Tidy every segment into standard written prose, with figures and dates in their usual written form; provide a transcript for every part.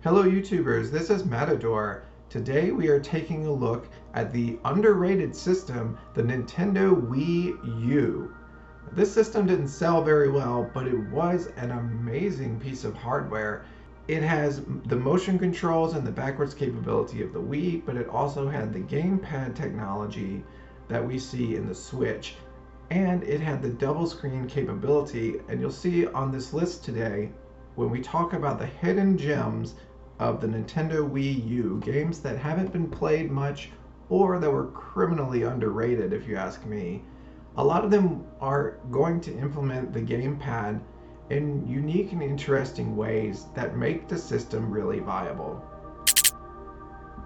Hello YouTubers, this is Matador. Today we are taking a look at the underrated system, the Nintendo Wii U. This system didn't sell very well, but it was an amazing piece of hardware. It has the motion controls and the backwards capability of the Wii, but it also had the gamepad technology that we see in the Switch. And it had the double screen capability, and you'll see on this list today when we talk about the hidden gems of the Nintendo Wii U, games that haven't been played much or that were criminally underrated, if you ask me. A lot of them are going to implement the gamepad in unique and interesting ways that make the system really viable.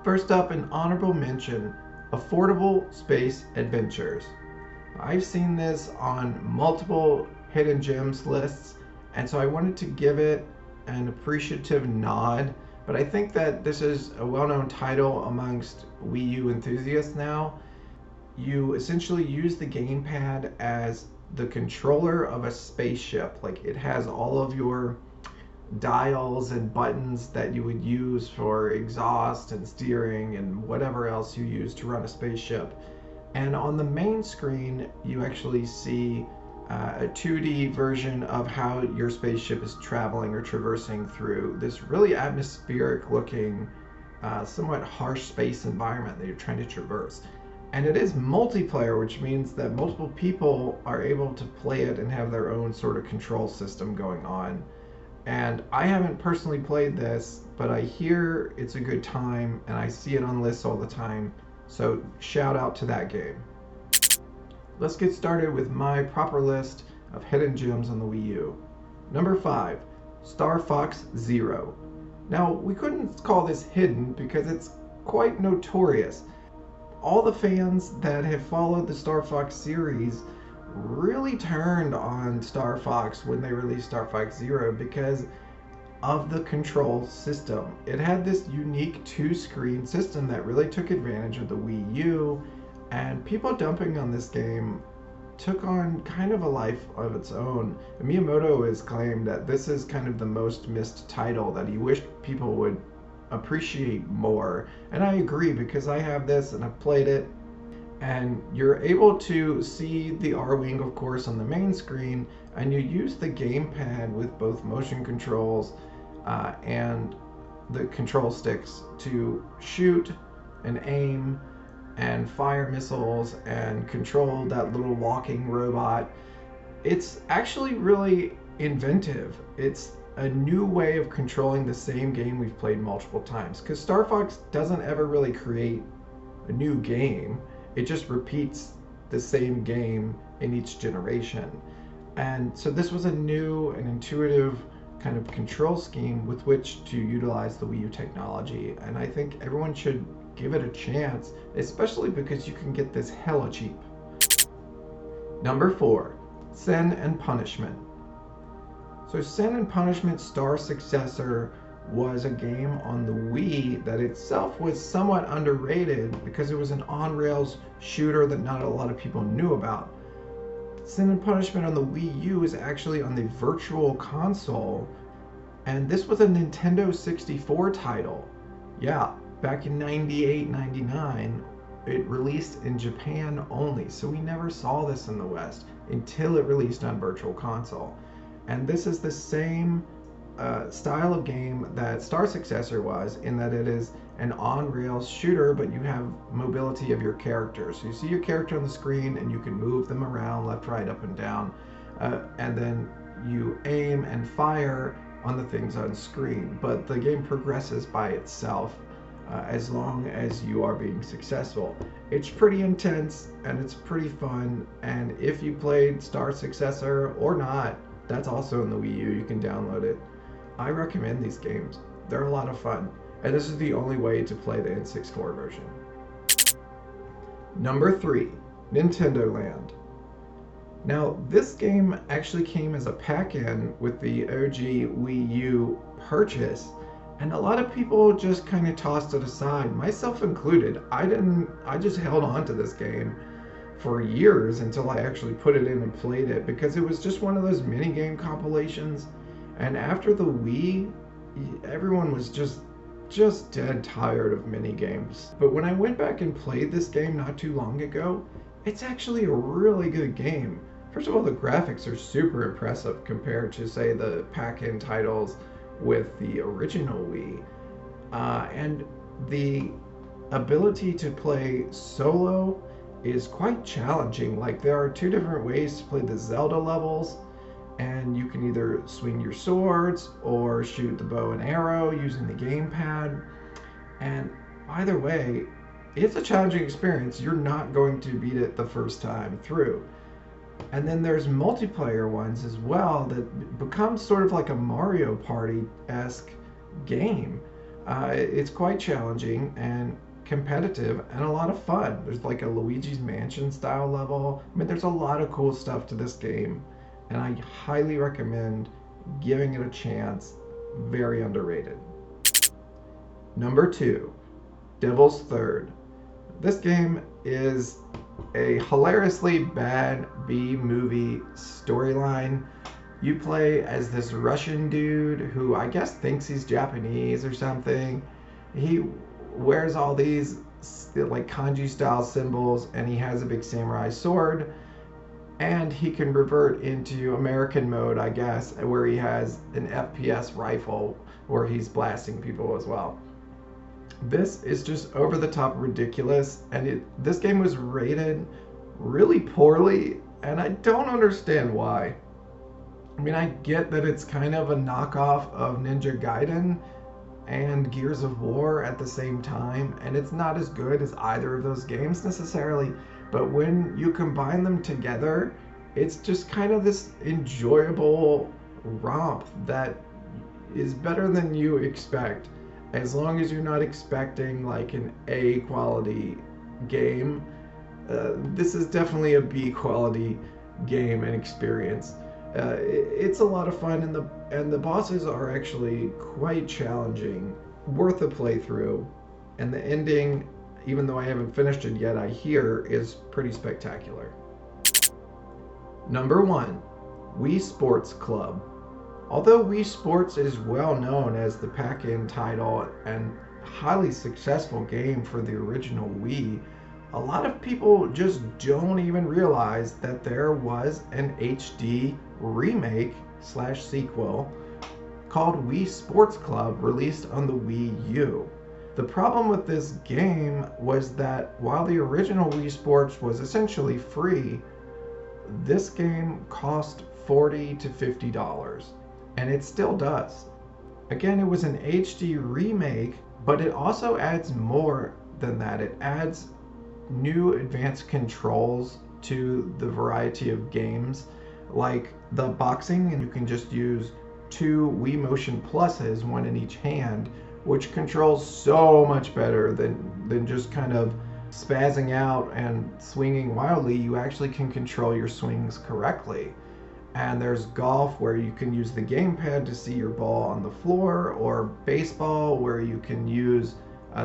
First up, an honorable mention, Affordable Space Adventures. I've seen this on multiple hidden gems lists, and so I wanted to give it an appreciative nod. But I think that this is a well-known title amongst Wii U enthusiasts now. You essentially use the gamepad as the controller of a spaceship. Like, it has all of your dials and buttons that you would use for exhaust and steering and whatever else you use to run a spaceship. And on the main screen, you actually see a 2D version of how your spaceship is traveling or traversing through this really atmospheric looking, somewhat harsh space environment that you're trying to traverse. And it is multiplayer, which means that multiple people are able to play it and have their own sort of control system going on. And I haven't personally played this, but I hear it's a good time and I see it on lists all the time. So shout out to that game. Let's get started with my proper list of hidden gems on the Wii U. Number 5, Star Fox Zero. Now, we couldn't call this hidden because it's quite notorious. All the fans that have followed the Star Fox series really turned on Star Fox when they released Star Fox Zero because of the control system. It had this unique two-screen system that really took advantage of the Wii U, and people dumping on this game took on kind of a life of its own. Miyamoto has claimed that this is kind of the most missed title that he wished people would appreciate more. And I agree, because I have this and I've played it, and you're able to see the R-Wing, of course, on the main screen, and you use the gamepad with both motion controls and the control sticks to shoot and aim and fire missiles and control that little walking robot. It's actually really inventive. It's a new way of controlling the same game we've played multiple times, because Star Fox doesn't ever really create a new game. It just repeats the same game in each generation. And so this was a new and intuitive kind of control scheme with which to utilize the Wii U technology, and I think everyone should give it a chance, especially because you can get this hella cheap. Number 4, Sin and Punishment. So Sin and Punishment Star Successor was a game on the Wii that itself was somewhat underrated because it was an on-rails shooter that not a lot of people knew about. Sin and Punishment on the Wii U is actually on the Virtual Console, and this was a Nintendo 64 title. Yeah, back in 98, 99, it released in Japan only, so we never saw this in the West until it released on Virtual Console. And this is the same style of game that Star Successor was, in that it is an on-rails shooter, but you have mobility of your characters. So you see your character on the screen and you can move them around left, right, up, and down. And then you aim and fire on the things on screen. But the game progresses by itself as long as you are being successful. It's pretty intense and it's pretty fun. And if you played Star Successor or not, that's also in the Wii U. You can download it. I recommend these games. They're a lot of fun. And this is the only way to play the N64 version. Number 3, Nintendo Land. Now, this game actually came as a pack-in with the OG Wii U purchase, and a lot of people just kind of tossed it aside, myself included. I just held on to this game for years until I actually put it in and played it, because it was just one of those mini game compilations. And after the Wii, everyone was just just dead tired of mini games. But when I went back and played this game not too long ago, it's actually a really good game. First of all, the graphics are super impressive compared to, say, the pack-in titles with the original Wii. And the ability to play solo is quite challenging. Like, there are two different ways to play the Zelda levels, and you can either swing your swords or shoot the bow and arrow using the gamepad. And either way, it's a challenging experience. You're not going to beat it the first time through. And then there's multiplayer ones as well that become sort of like a Mario Party-esque game. It's quite challenging and competitive and a lot of fun. There's like a Luigi's Mansion style level. I mean, there's a lot of cool stuff to this game, and I highly recommend giving it a chance. Very underrated. Number 2, Devil's Third. This game is a hilariously bad B-movie storyline. You play as this Russian dude who I guess thinks he's Japanese or something. He wears all these like kanji style symbols, and he has a big samurai sword, and he can revert into American mode, I guess, where he has an FPS rifle where he's blasting people as well. This is just over the top ridiculous, and this game was rated really poorly, and I don't understand why. I mean, I get that it's kind of a knockoff of Ninja Gaiden and Gears of War at the same time, and it's not as good as either of those games necessarily, but when you combine them together, it's just kind of this enjoyable romp that is better than you expect, as long as you're not expecting like an A quality game. This is definitely a B quality game and experience. It's a lot of fun, and the bosses are actually quite challenging, worth a playthrough, and the ending, even though I haven't finished it yet, I hear is pretty spectacular. Number 1, Wii Sports Club. Although Wii Sports is well known as the pack-in title and highly successful game for the original Wii, a lot of people just don't even realize that there was an HD remake / sequel called Wii Sports Club released on the Wii U. The problem with this game was that while the original Wii Sports was essentially free, this game cost $40 to $50, and it still does. Again, it was an HD remake, but it also adds more than that. It adds new advanced controls to the variety of games, like the boxing, and you can just use 2 Wii Motion Pluses, one in each hand, which controls so much better than just kind of spazzing out and swinging wildly. You actually can control your swings correctly. And there's golf, where you can use the gamepad to see your ball on the floor, or baseball, where you can use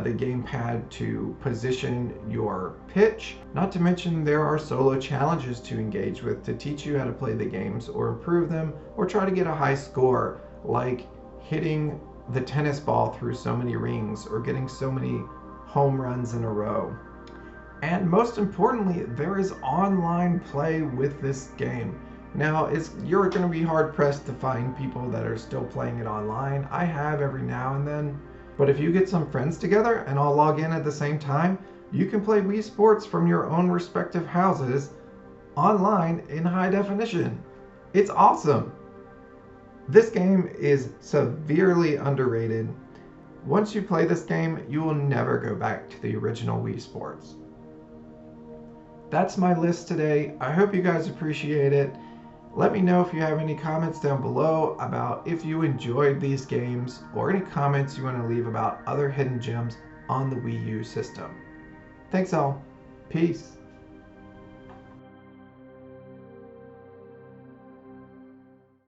the gamepad to position your pitch. Not to mention, there are solo challenges to engage with to teach you how to play the games or improve them, or try to get a high score, like hitting the tennis ball through so many rings or getting so many home runs in a row. And most importantly, there is online play with this game. Now, you're going to be hard-pressed to find people that are still playing it online. I have every now and then. But if you get some friends together and all log in at the same time, you can play Wii Sports from your own respective houses online in high definition. It's awesome. This game is severely underrated. Once you play this game, you will never go back to the original Wii Sports. That's my list today. I hope you guys appreciate it. Let me know if you have any comments down below about if you enjoyed these games, or any comments you want to leave about other hidden gems on the Wii U system. Thanks all. Peace.